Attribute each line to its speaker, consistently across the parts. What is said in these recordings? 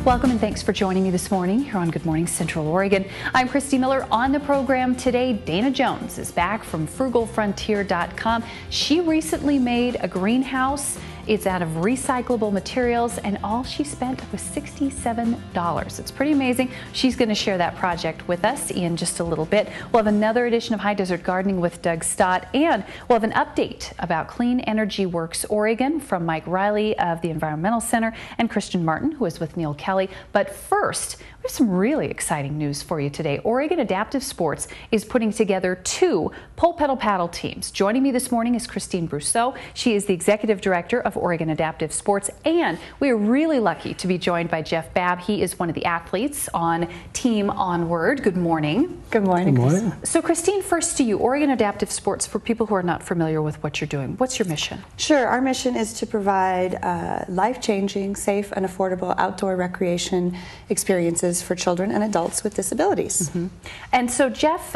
Speaker 1: Welcome and thanks for joining me this morning here on Good Morning Central Oregon. I'm Kristi Miller. On the program today, Dana Jones is back from frugalfrontier.com. She recently made a greenhouse. It's out of recyclable materials, and all she spent was $67. It's pretty amazing. She's going to share that project with us in just a little bit. We'll have another edition of High Desert Gardening with Doug Stott, and we'll have an update about Clean Energy Works Oregon from Mike Riley of the Environmental Center and Christian Martin, who is with Neil Kelly. But first, we have some really exciting news for you today. Oregon Adaptive Sports is putting together 2 pole pedal paddle teams. Joining me this morning is Christine Brousseau. She is the Executive Director of Oregon Adaptive Sports, and we are really lucky to be joined by Geoff Babb. He is one of the athletes on Team Onward. Good morning.
Speaker 2: Good morning.
Speaker 3: Good morning.
Speaker 1: So Christine, first to you, Oregon Adaptive Sports, for people who are not familiar with what you're doing, what's your mission?
Speaker 2: Sure. Our mission is to provide life-changing, safe, and affordable outdoor recreation experiences for children and adults with disabilities.
Speaker 1: Mm-hmm. And so, Geoff,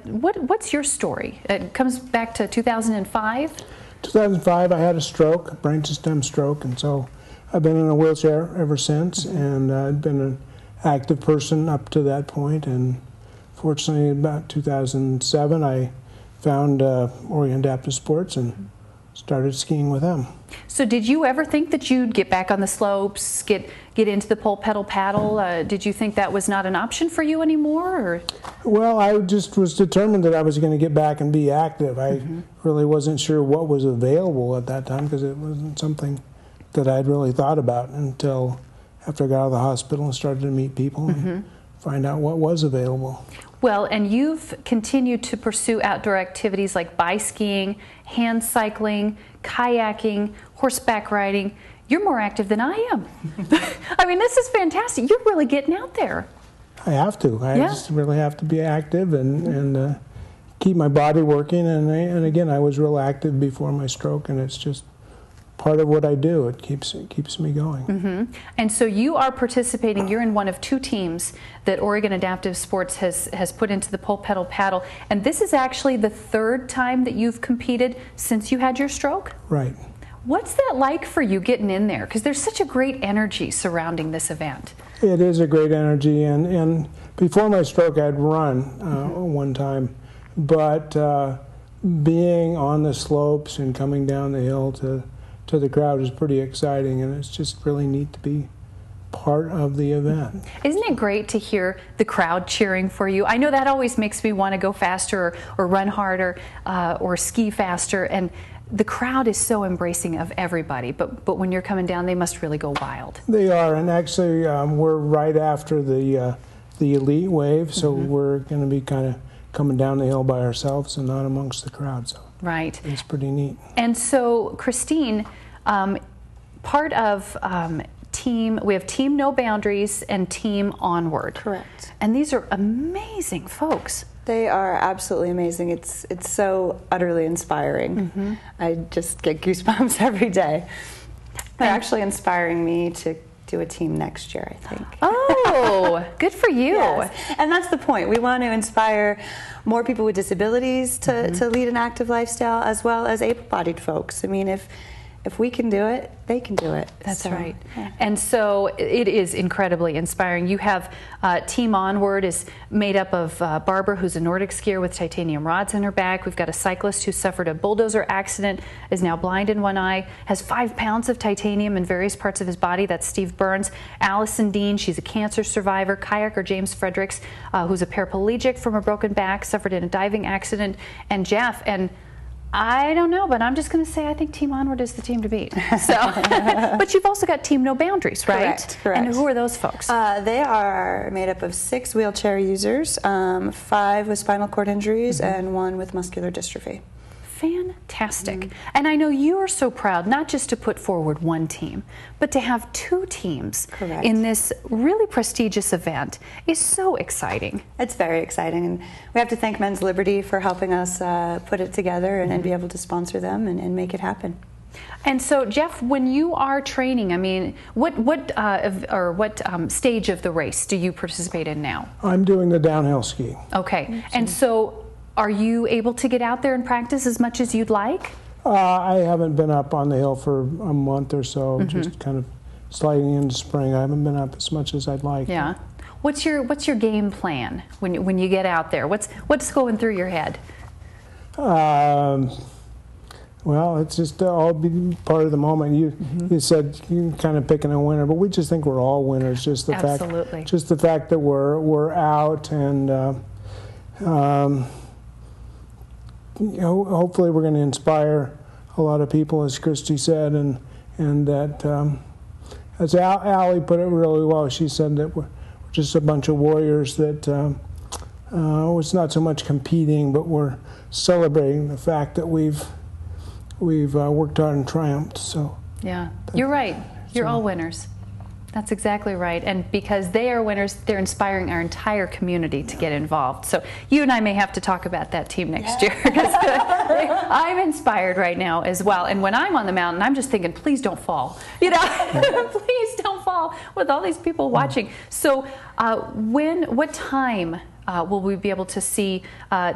Speaker 1: what's your story? It comes back to 2005?
Speaker 3: 2005, I had a stroke, a brainstem stroke, and so I've been in a wheelchair ever since, and I've been an active person up to that point, and fortunately about 2007 I found Oregon Adaptive Sports and started skiing with them.
Speaker 1: So did you ever think that you'd get back on the slopes, get into the pole pedal paddle? Did you think that was not an option for you anymore? Or?
Speaker 3: Well, I just was determined that I was going to get back and be active. I really wasn't sure what was available at that time because it wasn't something that I'd really thought about until after I got out of the hospital and started to meet people and find out what was available.
Speaker 1: Well, and you've continued to pursue outdoor activities like bi-skiing, hand cycling, kayaking, horseback riding. You're more active than I am. I mean, this is fantastic. You're really getting out there.
Speaker 3: I have to. I just really have to be active and keep my body working. And again, I was real active before my stroke, and it's just part of what I do. It keeps me going.
Speaker 1: And so you are participating. You're in one of 2 teams that Oregon Adaptive Sports has put into the pole pedal paddle. And this is actually the 3rd time that you've competed since you had your stroke?
Speaker 3: Right.
Speaker 1: What's that like for you getting in there? Because there's such a great energy surrounding this event.
Speaker 3: It is a great energy, and before my stroke I'd run one time, but being on the slopes and coming down the hill to the crowd is pretty exciting, and it's just really neat to be part of the event.
Speaker 1: Isn't it great to hear the crowd cheering for you? I know that always makes me want to go faster or run harder or ski faster, and the crowd is so embracing of everybody, but when you're coming down, they must really go wild.
Speaker 3: They are, and actually we're right after the elite wave, so we're going to be kind of coming down the hill by ourselves and not amongst the crowd. So
Speaker 1: right.
Speaker 3: It's pretty neat.
Speaker 1: And so, Christine, part of we have Team No Boundaries and Team Onward.
Speaker 2: Correct.
Speaker 1: And these are amazing folks.
Speaker 2: They are absolutely amazing. It's so utterly inspiring. I just get goosebumps every day. They're actually inspiring me to do a team next year, I think.
Speaker 1: Oh, good for you.
Speaker 2: Yes. And that's the point. We want to inspire more people with disabilities to lead an active lifestyle, as well as able-bodied folks. I mean, if we can do it, they can do it.
Speaker 1: That's right. Yeah. And so it is incredibly inspiring. You have Team Onward is made up of Barbara, who's a Nordic skier with titanium rods in her back. We've got a cyclist who suffered a bulldozer accident, is now blind in one eye, has 5 pounds of titanium in various parts of his body. That's Steve Burns. Allison Dean, she's a cancer survivor. Kayaker James Fredericks, who's a paraplegic from a broken back, suffered in a diving accident. And Geoff, and I don't know, but I'm just going to say I think Team Onward is the team to beat. So, but you've also got Team No Boundaries, right?
Speaker 2: Correct.
Speaker 1: And who are those folks?
Speaker 2: They are made up of 6 wheelchair users, 5 with spinal cord injuries, and 1 with muscular dystrophy.
Speaker 1: Fantastic. And I know you are so proud not just to put forward one team, but to have 2 teams in this really prestigious event is so exciting.
Speaker 2: It's very exciting, and we have to thank Men's Liberty for helping us put it together and be able to sponsor them and make it happen.
Speaker 1: And so, Geoff, when you are training, I mean, what stage of the race do you participate in now?
Speaker 3: I'm doing the downhill ski.
Speaker 1: Okay, and so are you able to get out there and practice as much as you'd like?
Speaker 3: I haven't been up on the hill for a month or so, just kind of sliding into spring. I haven't been up as much as I'd like.
Speaker 1: Yeah. What's your game plan when you get out there? What's going through your head?
Speaker 3: Well, it's just all be part of the moment. You said you're kind of picking a winner, but we just think we're all winners. Just the
Speaker 1: Absolutely.
Speaker 3: fact that we're out, and hopefully we're going to inspire a lot of people, as Kristi said, and that as Allie put it really well. She said that we're just a bunch of warriors that it's not so much competing, but we're celebrating the fact that we've worked hard and triumphed. So
Speaker 1: yeah, you're right. You're all winners. That's exactly right. And because they are winners, they're inspiring our entire community to get involved. So you and I may have to talk about that team next year, because I'm inspired right now as well. And when I'm on the mountain, I'm just thinking, please don't fall. Please don't fall with all these people watching. So what time will we be able to see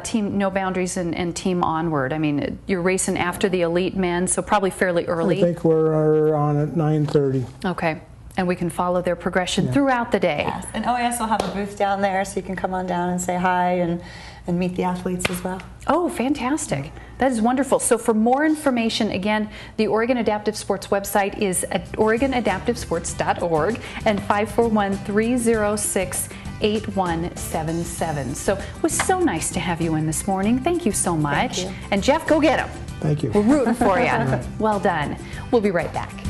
Speaker 1: Team No Boundaries and Team Onward? I mean, you're racing after the elite men, so probably fairly early.
Speaker 3: I think we're on at 9:30.
Speaker 1: Okay. And we can follow their progression throughout the day.
Speaker 2: Yes. And OAS will have a booth down there, so you can come on down and say hi and meet the athletes as well.
Speaker 1: Oh, fantastic. That is wonderful. So for more information, again, the Oregon Adaptive Sports website is at OregonAdaptiveSports.org and 541-306-8177. So it was so nice to have you in this morning. Thank you so much.
Speaker 2: Thank you.
Speaker 1: And Geoff, go get him.
Speaker 3: Thank you.
Speaker 1: We're rooting for you. Well done. We'll be right back.